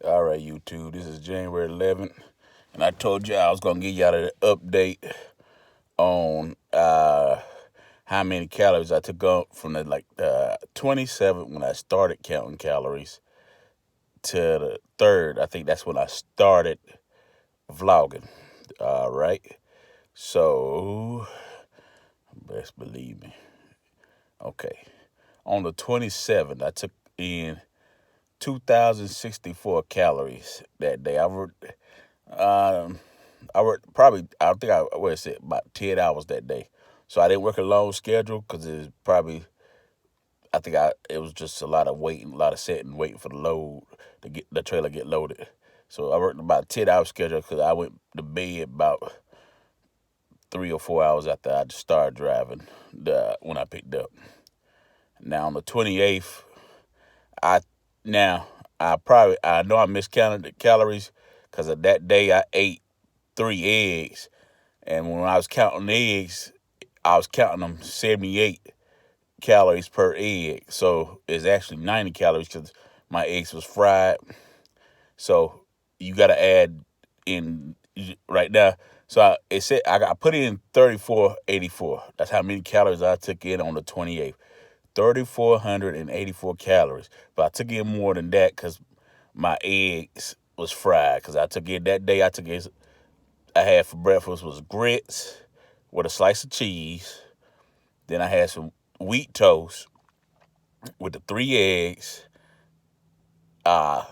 All right, YouTube. This is January 11th, and I told you I was gonna give y'all an update on how many calories I took up from the 27th when I started counting calories to the third. I think that's when I started vlogging. All right. So best believe me. Okay. On the 27th, I took in 2,064 calories that day. Um, I worked probably, I think I, what is it, about 10 hours that day. So I didn't work a long schedule because it was probably, it was just a lot of waiting, a lot of sitting, waiting for the load to get the trailer get loaded. So I worked about a 10-hour schedule because I went to bed about 3 or 4 hours after I just started driving when I picked up. Now on the 28th, I, now, I know I miscounted the calories because of that day I ate 3 eggs. And when I was counting eggs, I was counting them 78 calories per egg. So it's actually 90 calories because my eggs was fried. So you got to add in right now. So it said I put in 3484. That's how many calories I took in on the 28th. 3,484 calories. But I took in more than that because my eggs was fried. Because I took in that day, I had for breakfast was grits with a slice of cheese. Then I had some wheat toast with the 3 eggs, uh,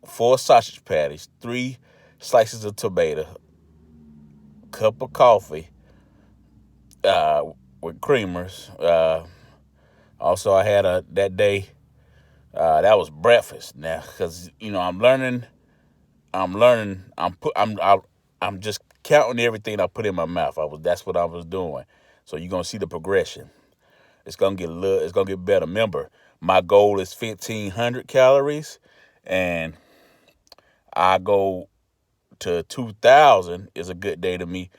4 sausage patties, 3 slices of tomato, cup of coffee uh, with creamers. Also, I had that day. That was breakfast now, because I'm learning. I'm just counting everything I put in my mouth. That's what I was doing. So you're gonna see the progression. It's gonna get better. Remember, my goal is 1,500 calories, and I go to 2,000 is a good day to me,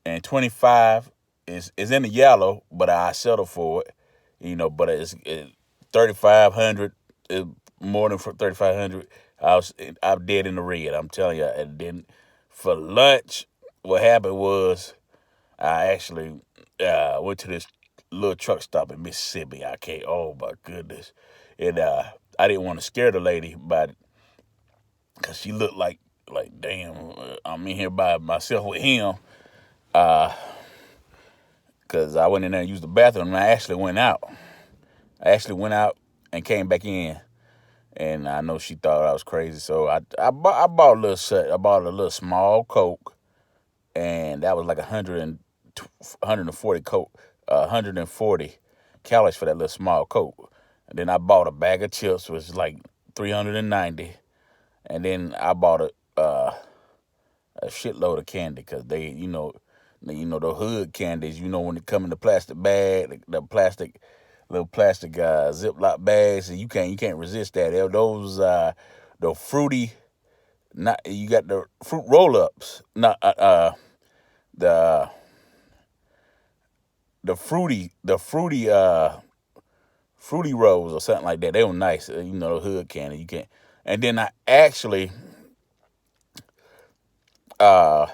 and 25 is in the yellow, but I settle for it. But 3,500 is more than 3,500. I'm dead in the red. I'm telling you. And then for lunch, what happened was I actually went to this little truck stop in Mississippi. I can't. Oh my goodness! And I didn't want to scare the lady, but because she looked like damn, I'm in here by myself with him. Because I went in there and used the bathroom, and I actually went out. I actually went out and came back in, and I know she thought I was crazy. So I bought a little set. I bought a little small Coke, and that was like 140 Coke, 140 calories for that little small Coke. And then I bought a bag of chips, which was like 390, and then I bought a shitload of candy because the hood candies. When they come in the plastic bag, the plastic little plastic Ziploc bags, and you can't resist that. Those the fruity, not you got the fruit roll ups, not the fruity rolls or something like that. They were nice, the hood candy. You can't. And then I actually uh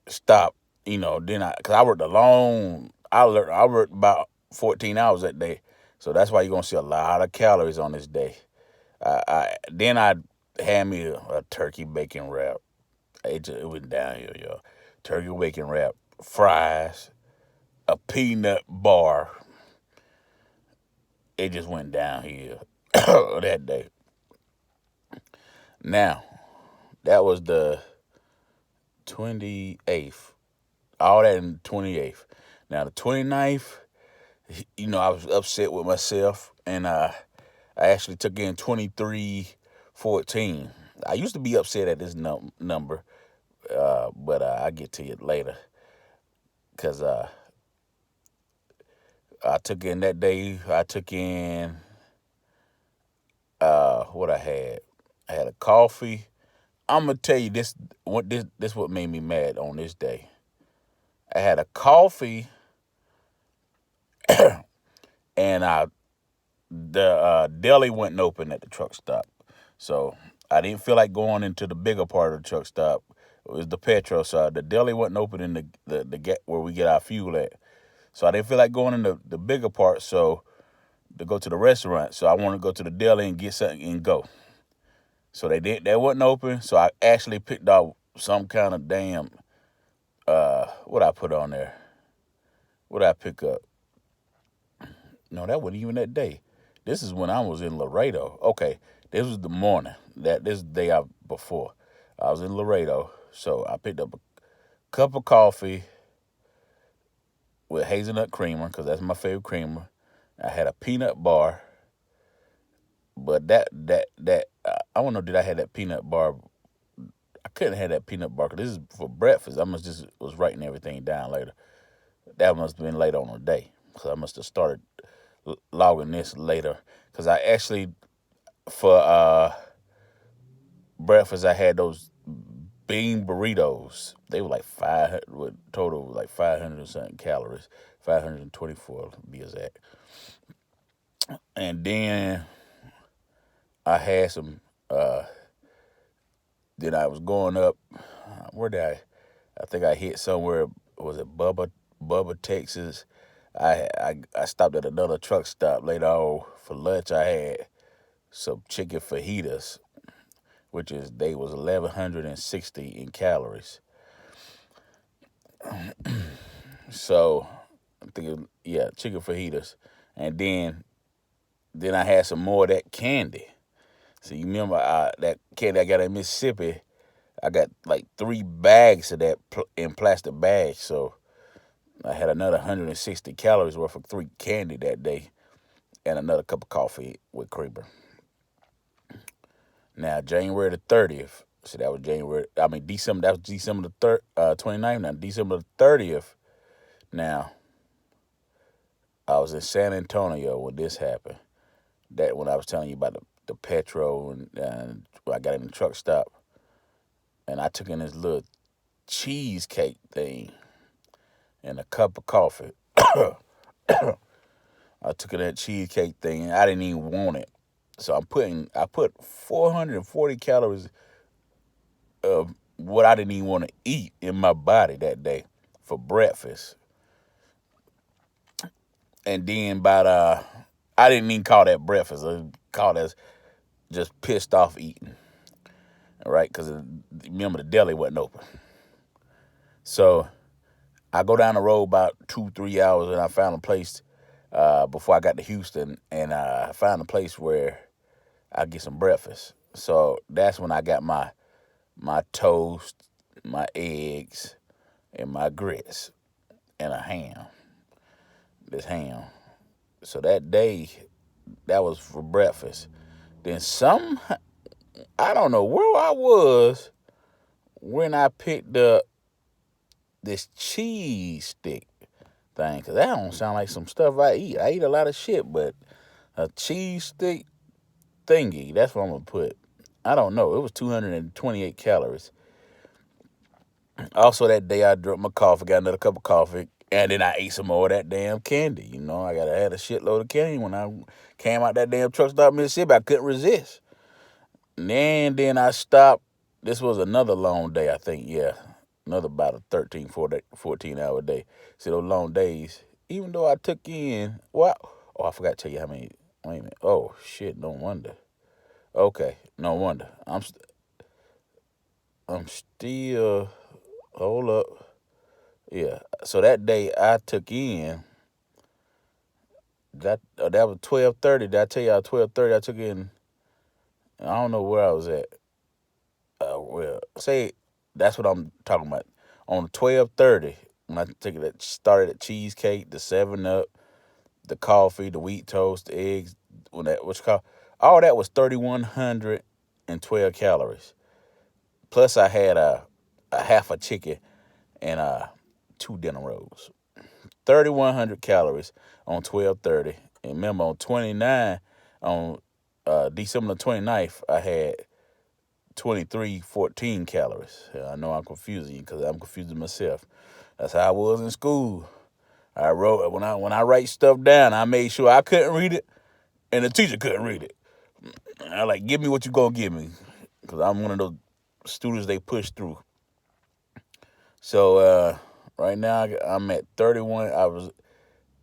stopped. Because I worked a long. I worked about 14 hours that day, so that's why you're gonna see a lot of calories on this day. Then I had me a turkey bacon wrap. It went downhill, y'all. Turkey bacon wrap, fries, a peanut bar. It just went downhill that day. Now, that was the 28th. All that in the 28th. Now, the 29th, I was upset with myself, and I actually took in 2314. I used to be upset at this number, but I'll get to it later. Because I took in that day, I took in what I had. I had a coffee. I'm gonna tell you this what made me mad on this day. I had a coffee, and the deli wasn't open at the truck stop. So I didn't feel like going into the bigger part of the truck stop. It was the petrol side. The deli wasn't open in the get where we get our fuel at. So I didn't feel like going in the bigger part. So to go to the restaurant. So I wanted to go to the deli and get something and go. So they wasn't open. So I actually picked out some kind of damn what I put on there. What I pick up? No, that wasn't even that day. This is when I was in Laredo. Okay, this was the morning. This day out before. I was in Laredo, so I picked up a cup of coffee with hazelnut creamer because that's my favorite creamer. I had a peanut bar, but I don't know. Did I have that peanut bar? I couldn't have that peanut bar because this is for breakfast. I must just was writing everything down later. That must have been later on the day because I must have started logging this later because I actually for breakfast I had those bean burritos. They were like 500 with total like 500 and something calories, 524 to be exact. And then I had some. Then I was going up. Where did I? I think I hit somewhere. Was it Bubba, Texas? I stopped at another truck stop later on for lunch. I had some chicken fajitas, which is they was 1,160 in calories. So I'm thinking, yeah, chicken fajitas, and then I had some more of that candy. So you remember that candy I got in Mississippi? I got like 3 bags of that in plastic bags. So I had another 160 calories worth of 3 candy that day, and another cup of coffee with creamer. Now January the 30th. So that was January. I mean December. That was December the 29th. Now December the 30th. Now I was in San Antonio when this happened. That when I was telling you about the petrol and when I got in the truck stop, and I took in this little cheesecake thing and a cup of coffee. I took in that cheesecake thing and I didn't even want it. So I put 440 calories of what I didn't even want to eat in my body that day for breakfast. And then I didn't even call that breakfast. I called that just pissed off eating. Right? Because remember the deli wasn't open. So I go down the road about 2-3 hours and I found a place before I got to Houston, and I found a place where I get some breakfast. So that's when I got my toast, my eggs, and my grits, and a ham. This ham. So that day, that was for breakfast. Then I don't know where I was when I picked up this cheese stick thing, because that don't sound like some stuff I eat. I eat a lot of shit, but a cheese stick thingy, that's what I'm going to put. I don't know. It was 228 calories. Also, that day I drank my coffee, got another cup of coffee, and then I ate some more of that damn candy. You know, I had a shitload of candy when I came out that damn truck stop Mississippi. I couldn't resist. And then I stopped. This was another long day, I think. Yeah, another about a 13, 14-hour day. See, those long days, even though I took in, well, oh, I forgot to tell you how many. Wait a minute. Oh, shit, no wonder. Okay, no wonder. I'm still, hold up. Yeah, so that day I took in, that was 12:30. Did I tell you 12:30 I took in, I don't know where I was at. Well, say that's what I'm talking about. On 12:30, when I took it, started at cheesecake, the 7 Up, the coffee, the wheat toast, the eggs, when that what's called, all that was 3,112 calories. Plus, I had a half a chicken and 2 dinner rolls. 3,100 calories on 12:30. And remember, on 29, on December the 29th, I had 2314 calories. I know I'm confusing you because I'm confusing myself. That's how I was in school. I wrote when I write stuff down, I made sure I couldn't read it and the teacher couldn't read it. I like, give me what you gonna give me, because I'm one of those students they push through. So right now I'm at 31. I was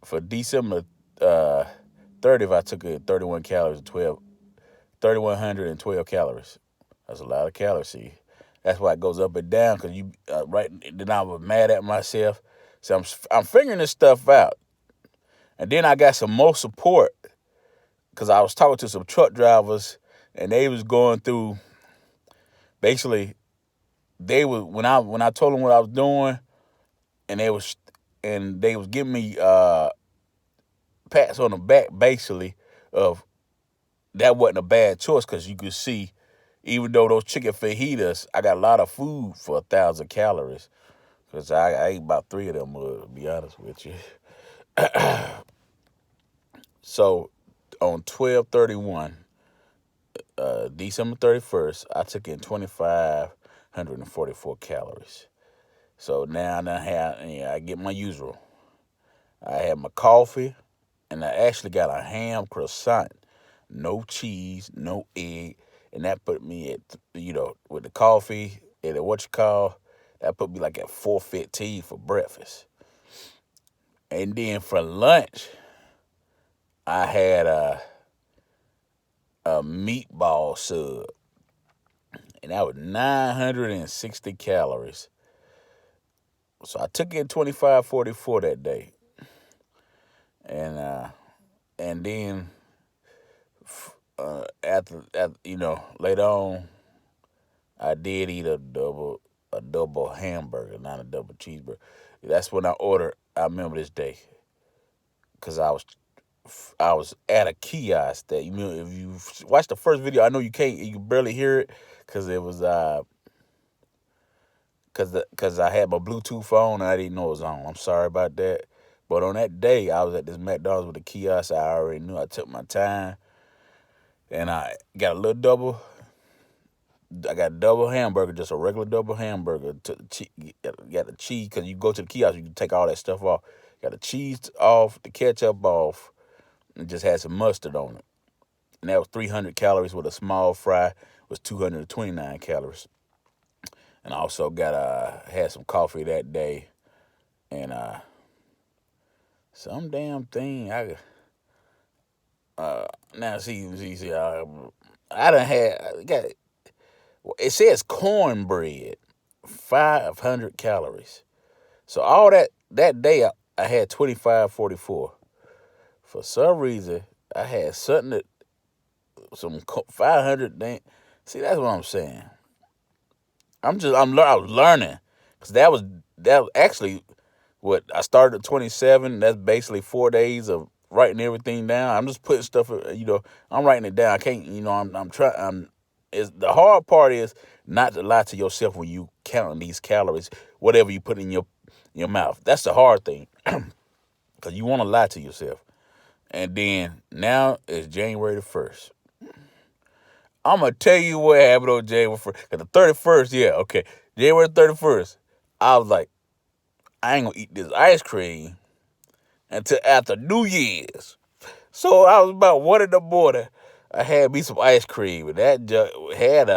for December 30th. I took 31 calories, 3,112 calories. That's a lot of calories. See, that's why it goes up and down. Cause you right then I was mad at myself. So I'm figuring this stuff out, and then I got some more support because I was talking to some truck drivers, and they was going through. Basically, they was when I told them what I was doing, and they was giving me pats on the back, basically, of that wasn't a bad choice because you could see, even though those chicken fajitas, I got a lot of food for 1,000 calories. Because I ate about 3 of them, to be honest with you. So on 12/31, December 31st, I took in 2,544 calories. So now I get my usual. I had my coffee, and I actually got a ham croissant, no cheese, no egg, and that put me at, with the coffee and that put me like at 4:15 for breakfast. And then for lunch, I had a meatball sub, and that was 960 calories. So I took in 2,544 that day, and then after later on, I did eat a double hamburger, not a double cheeseburger. That's when I ordered. I remember this day because I was at a kiosk that, if you watch the first video, I know you can barely hear it because it was because I had my Bluetooth phone and I didn't know it was on. I'm sorry about that. But on that day, I was at this McDonald's with a kiosk. I already knew. I took my time, and I got a little double. I got a double hamburger, just a regular double hamburger. Got the cheese, because you go to the kiosk, you can take all that stuff off. Got the cheese off, the ketchup off, and just had some mustard on it. And that was 300 calories with a small fry, was 229 calories. And I also had some coffee that day, and some damn thing now see I done got, it says cornbread, 500 calories. So all that day I had 2,544. For some reason I had something some 500. See, that's what I'm saying. I was learning, because that was actually what I started at 27. That's basically 4 days of writing everything down. I'm just putting stuff, I'm writing it down. I can't, I'm trying. The hard part is not to lie to yourself when you counting these calories, whatever you put in your mouth. That's the hard thing, because you want to lie to yourself. And then now it's January the 1st. I'm going to tell you what happened on January 1st. Because the 31st, yeah, okay. January 31st, I was like, I ain't going to eat this ice cream until after New Year's. So I was about 1 in the morning. I had me some ice cream, and that had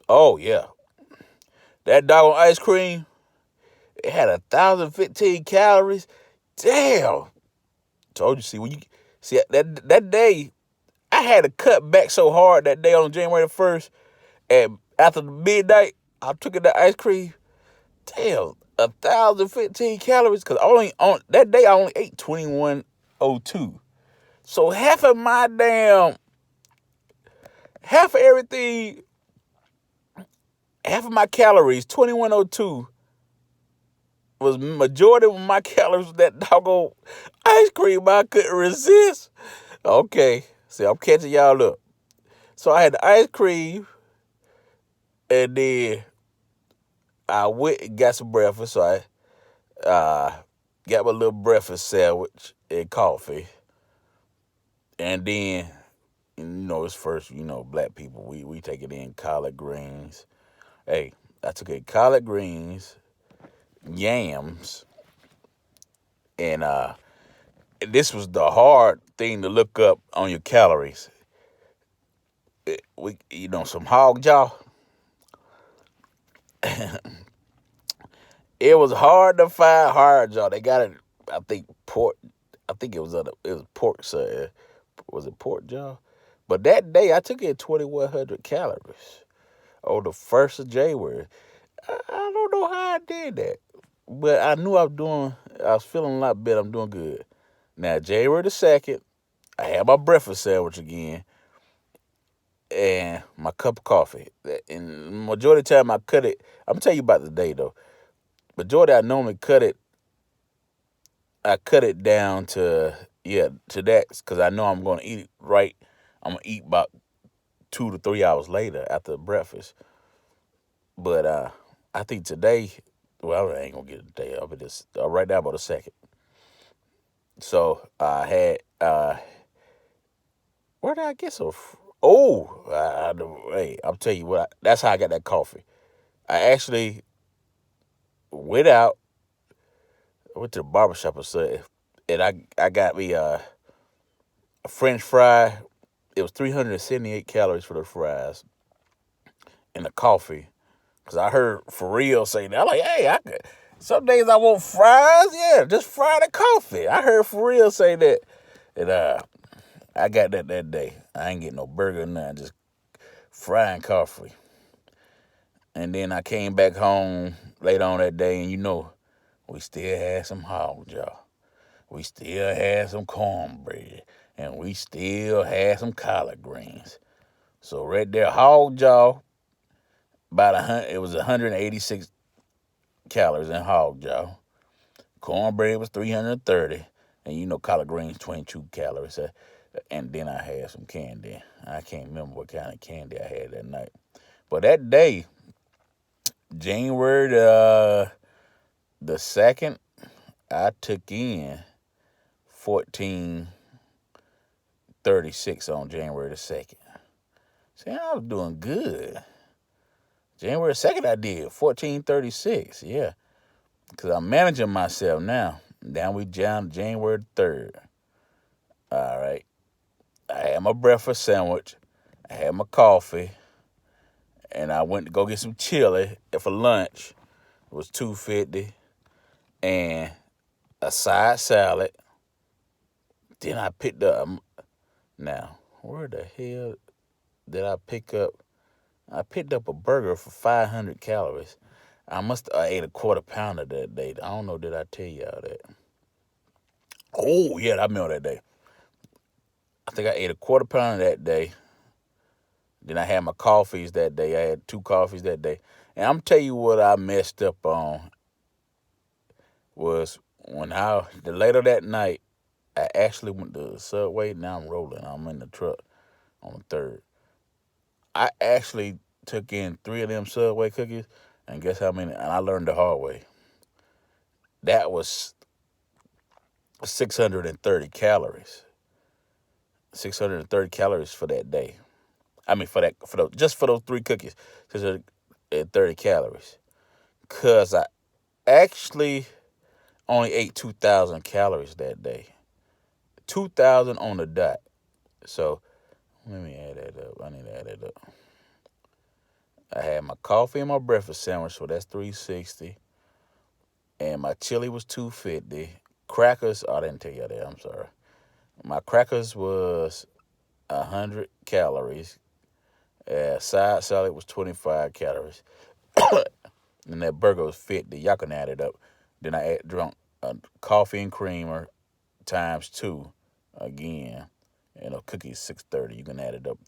oh yeah, that doggone ice cream, it had 1,015 calories. Damn. Told you. See, when you see that day, I had to cut back so hard that day on January the 1st, and after the midnight, I took in the ice cream. Damn, 1,015 calories, because on that day I only ate 2,102. So half of everything, half of my calories, 2,102, was majority of my calories that doggone ice cream I couldn't resist. Okay, see, I'm catching y'all up. So I had the ice cream, and then I went and got some breakfast. So I got my little breakfast sandwich and coffee. And then, it's first, black people, we take it in collard greens. Hey, I took in collard greens, yams, and this was the hard thing to look up on your calories. Some hog jaw. It was hard to find hard jaw. They got it. I think pork. I think it was pork. Was it pork jaw? But that day I took in 2,100 calories on the 1st of January. I don't know how I did that, but I knew I was feeling a lot better. I'm doing good. Now January the 2nd, I had my breakfast sandwich again and my cup of coffee. And majority of the time I cut it. I'm gonna tell you about the day though. Majority I normally cut it. I cut it down to that because I know I'm gonna eat it right. I'm gonna eat about 2 to 3 hours later after breakfast. But I think today, well, I ain't gonna get a day of it. It's right now about a second. So I had where did I get so? Hey, I'll tell you what. That's how I got that coffee. I actually went out, went to the barbershop or something, and I got me a French fry. It was 378 calories for the fries and the coffee. Cause I heard For Real say that. I'm like, hey, some days I want fries. Yeah, just fry the coffee. I heard For Real say that, and I got that day. I ain't getting no burger or nothing, just frying coffee. And then I came back home later on that day, and we still had some hog jaw. We still had some cornbread, and we still had some collard greens. So right there, hog jaw, it was 186 calories in hog jaw. Cornbread was 330, and collard greens 22 calories. And then I had some candy. I can't remember what kind of candy I had that night. But that day, January the 2nd, I took in 1436 on January the 2nd. See, I was doing good. January 2nd, I did 1436. Yeah, because I'm managing myself now. Now we down January 3rd. All right. I had my breakfast sandwich. I had my coffee. And I went to go get some chili for lunch. It was $2.50. And a side salad. Then I picked up. Now, where the hell did I pick up? I picked up a burger for 500 calories. I must have ate a quarter pounder that day. I don't know, did I tell y'all that? Oh, yeah, I remember that day. I think I ate a quarter pounder that day. Then I had my coffees that day. I had 2 coffees that day. And I'm tell you what I messed up on was later that night, I actually went to the Subway. Now I'm rolling. I'm in the truck on the 3rd. I actually took in 3 of them Subway cookies, and guess how many? And I learned the hard way. That was 630 calories. 630 calories for that day. I mean, just for those 3 cookies, 630 calories. Cause I actually only ate 2,000 calories that day. 2,000 on the dot. So let me add that up. I need to add that up. I had my coffee and my breakfast sandwich, so that's 360. And my chili was 250. Crackers, I didn't tell you that. I'm sorry. My crackers was 100 calories. Side salad was 25 calories. And that burger was 50. Y'all can add it up. Then I drunk coffee and creamer times 2 again. And a cookie 630. You can add it up.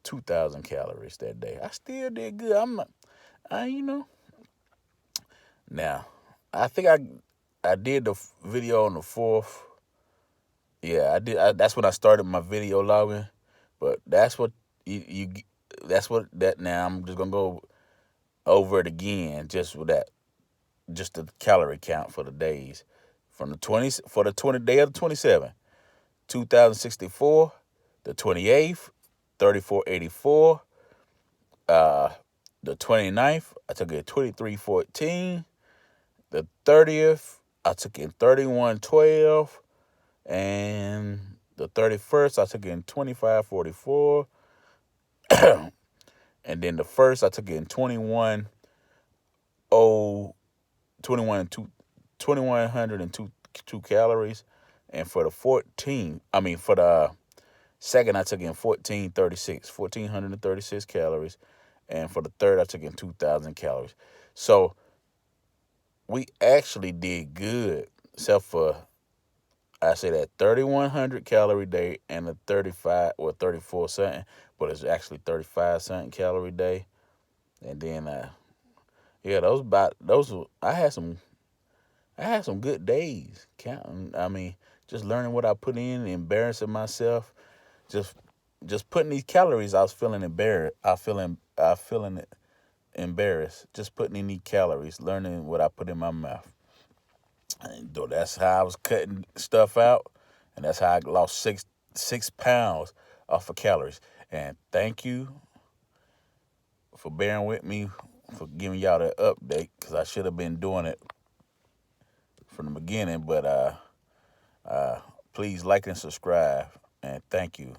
2,000 calories that day. I still did good. Now, I think I did the video on the 4th. Yeah, I did. That's when I started my video logging. But that's what now I'm just gonna go over it again just with that, just the calorie count for the days from the 20 day of the 27th, 2064, the 28th, 3484, the 29th, I took it 2314, the 30th, I took it 3112, and the 31st, I took in 2544. And then the first, I took in 21 2102 calories. And for the for the second, I took in 1436 calories. And for the third, I took in 2,000 calories. So we actually did good, except for I say that 3,100 calorie day and a 35 or 34 something, but it's actually 35 something calorie day. And then yeah, I had some good days counting. I mean, just learning what I put in, embarrassing myself, just just putting these calories. I was feeling embarrassed. I feeling embarrassed. Just putting in these calories, learning what I put in my mouth. And though that's how I was cutting stuff out, and that's how I lost six pounds off of calories. And thank you for bearing with me for giving y'all that update, because I should have been doing it from the beginning. But please like and subscribe, and thank you.